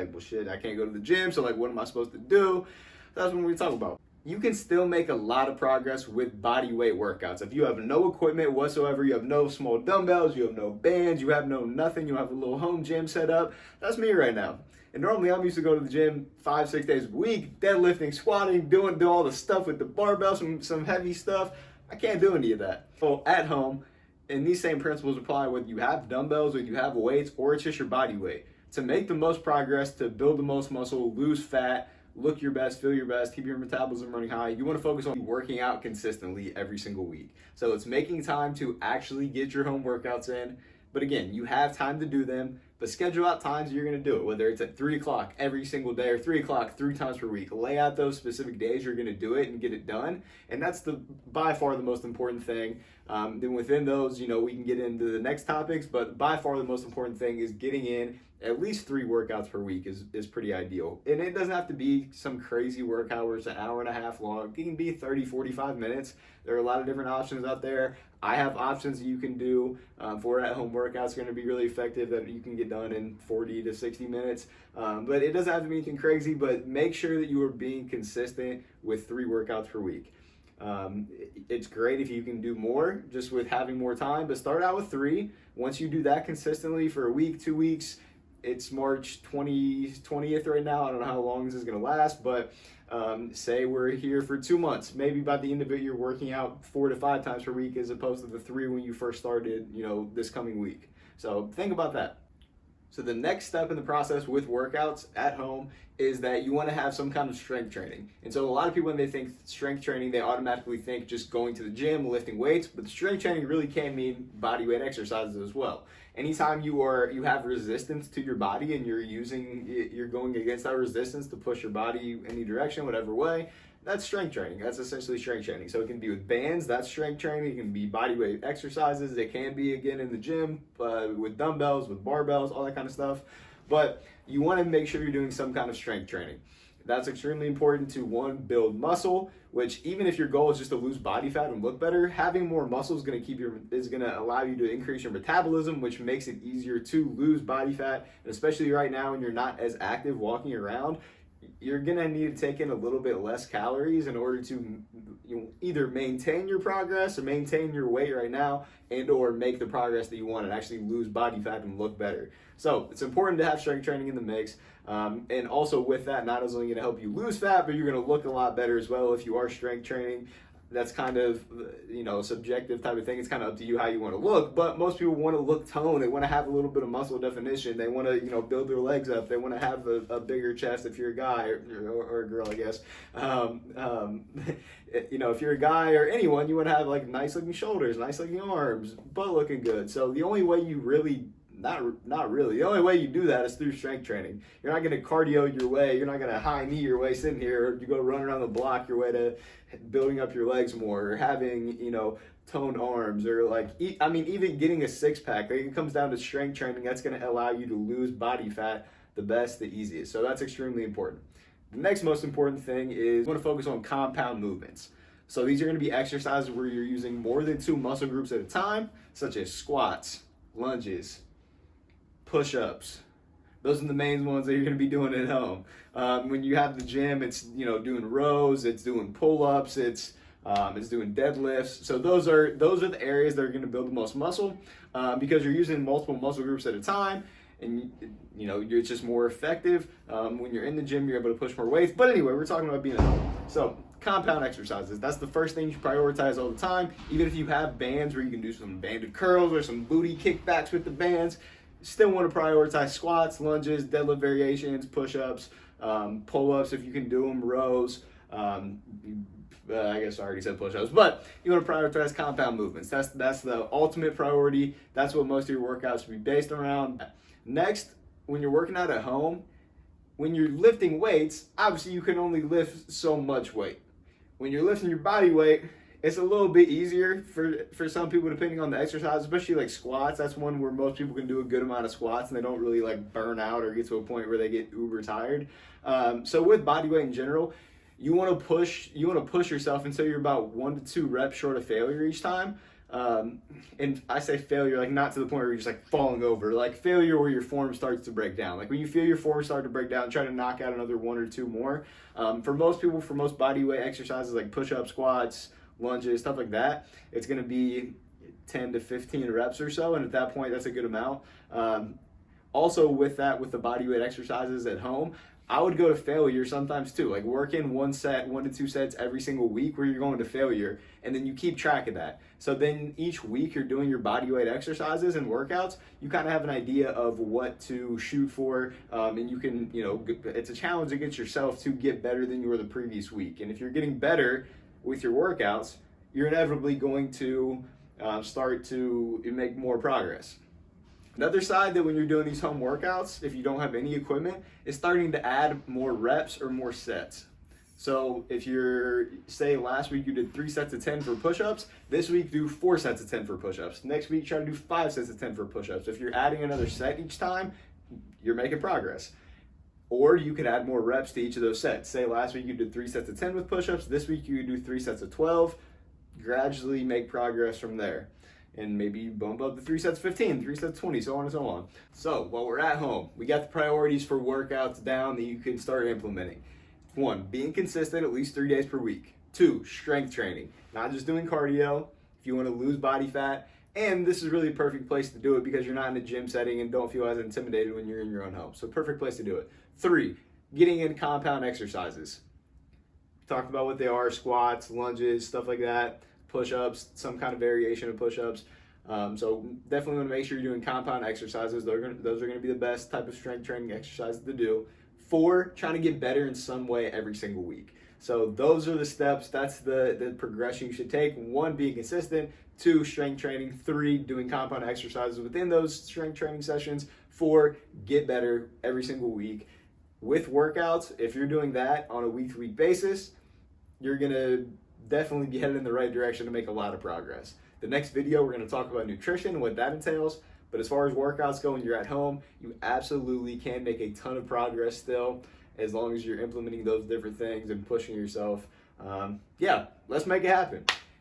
like, well, shit, I can't go to the gym, so like, what am I supposed to do? That's what we talk about. You can still make a lot of progress with body weight workouts. If you have no equipment whatsoever, you have no small dumbbells, you have no bands, you have no nothing, you have a little home gym set up, that's me right now. And normally I'm used to go to the gym 5-6 days a week, deadlifting, squatting, doing all the stuff with the barbell, some heavy stuff. I can't do any of that. So at home, and these same principles apply whether you have dumbbells, whether you have weights, or it's just your body weight. To make the most progress, to build the most muscle, lose fat, look your best, feel your best, keep your metabolism running high, you want to focus on working out consistently every single week. So it's making time to actually get your home workouts in. But again, you have time to do them, but schedule out times you're going to do it, whether it's at 3 o'clock every single day or 3 o'clock 3 times per week. Lay out those specific days you're going to do it and get it done. And that's by far the most important thing. Then within those, we can get into the next topics, but by far the most important thing is getting in at least 3 workouts per week is pretty ideal. And it doesn't have to be some crazy workout where it's an hour and a half long. It can be 30, 45 minutes. There are a lot of different options out there. I have options that you can do for at-home workouts going to be really effective that you can get done in 40 to 60 minutes. But it doesn't have to be anything crazy, but make sure that you are being consistent with 3 workouts per week. It's great if you can do more just with having more time, but start out with 3. Once you do that consistently for a week, 2 weeks, it's March 20th right now. I don't know how long this is going to last, but say we're here for 2 months. Maybe by the end of it, you're working out 4 to 5 times per week as opposed to the 3 when you first started, this coming week. So think about that. So the next step in the process with workouts at home is that you want to have some kind of strength training. And so a lot of people, when they think strength training, they automatically think just going to the gym, lifting weights, but strength training really can mean body weight exercises as well. Anytime you have resistance to your body and you're going against that resistance to push your body any direction, whatever way, that's strength training. That's essentially strength training. So it can be with bands, that's strength training. It can be body weight exercises. It can be, again, in the gym with dumbbells, with barbells, all that kind of stuff. But you want to make sure you're doing some kind of strength training. That's extremely important to, one, build muscle, which even if your goal is just to lose body fat and look better, having more muscle is going to allow you to increase your metabolism, which makes it easier to lose body fat. And especially right now when you're not as active walking around, you're going to need to take in a little bit less calories in order to either maintain your progress or maintain your weight right now and or make the progress that you want and actually lose body fat and look better. So it's important to have strength training in the mix. And also with that, not only going to help you lose fat, but you're going to look a lot better as well if you are strength training. That's kind of, a subjective type of thing. It's kind of up to you how you want to look, but most people want to look toned. They want to have a little bit of muscle definition. They want to, build their legs up. They want to have a bigger chest if you're a guy or a girl, I guess. If you're a guy or anyone, you want to have like nice looking shoulders, nice looking arms, butt looking good. So the only way you really not really. The only way you do that is through strength training. You're not going to cardio your way. You're not going to high knee your way sitting here. You go run around the block your way to building up your legs more or having, toned arms or even getting a six pack. It comes down to strength training. That's going to allow you to lose body fat the best, the easiest. So that's extremely important. The next most important thing is you want to focus on compound movements. So these are going to be exercises where you're using more than 2 muscle groups at a time, such as squats, lunges, push-ups. Those are the main ones that you're going to be doing at home. When you have the gym, it's doing rows, it's doing pull-ups, it's doing deadlifts. So those are the areas that are going to build the most muscle because you're using multiple muscle groups at a time, and you're just more effective. When you're in the gym, you're able to push more weights. But anyway, we're talking about being at home. So compound exercises, that's the first thing you prioritize all the time. Even if you have bands where you can do some banded curls or some booty kickbacks with the bands, still want to prioritize squats, lunges, deadlift variations, push-ups, pull-ups if you can do them, rows. I guess I already said push-ups, but you want to prioritize compound movements. That's the ultimate priority. That's what most of your workouts should be based around. Next, when you're working out at home, when you're lifting weights, obviously you can only lift so much weight. When you're lifting your body weight, it's a little bit easier for some people depending on the exercise, especially like squats. That's one where most people can do a good amount of squats and they don't really like burn out or get to a point where they get uber tired. So with body weight in general, you want to push yourself until you're about 1 to 2 reps short of failure each time. And I say failure, like not to the point where you're just like falling over, like failure where your form starts to break down. Like when you feel your form start to break down, try to knock out another one or two more. For most people, for most body weight exercises like push-ups, squats, lunges, stuff like that, it's going to be 10 to 15 reps or so. And at that point, that's a good amount. Also with that, with the body weight exercises at home, I would go to failure sometimes too. Like work in 1 to 2 sets every single week where you're going to failure, and then you keep track of that. So then each week you're doing your body weight exercises and workouts, you kind of have an idea of what to shoot for, and you can, it's a challenge against yourself to get better than you were the previous week. And if you're getting better with your workouts, you're inevitably going to start to make more progress. Another side that when you're doing these home workouts, if you don't have any equipment, is starting to add more reps or more sets. So if you're, say last week you did 3 sets of 10 for push-ups, this week do 4 sets of 10 for push-ups. Next week try to do 5 sets of 10 for push-ups. If you're adding another set each time, you're making progress. Or you could add more reps to each of those sets. Say last week you did 3 sets of 10 with push-ups, this week you do 3 sets of 12, gradually make progress from there. And maybe bump up the 3 sets 15, 3 sets 20, so on and so on. So while we're at home, we got the priorities for workouts down that you can start implementing. 1, being consistent at least 3 days per week. 2, strength training, not just doing cardio. If you want to lose body fat, and this is really a perfect place to do it because you're not in a gym setting and don't feel as intimidated when you're in your own home. So perfect place to do it. 3, getting in compound exercises. We talked about what they are: squats, lunges, stuff like that. Push-ups, some kind of variation of push-ups. So definitely want to make sure you're doing compound exercises. Those are going to be the best type of strength training exercises to do. 4, trying to get better in some way every single week. So those are the steps. That's the progression you should take. 1, being consistent. 2, strength training. 3, doing compound exercises within those strength training sessions. 4, get better every single week. With workouts, if you're doing that on a week-to-week basis, you're going to definitely be headed in the right direction to make a lot of progress. The next video, we're going to talk about nutrition and what that entails. But as far as workouts go when you're at home, you absolutely can make a ton of progress still, as long as you're implementing those different things and pushing yourself. Let's make it happen.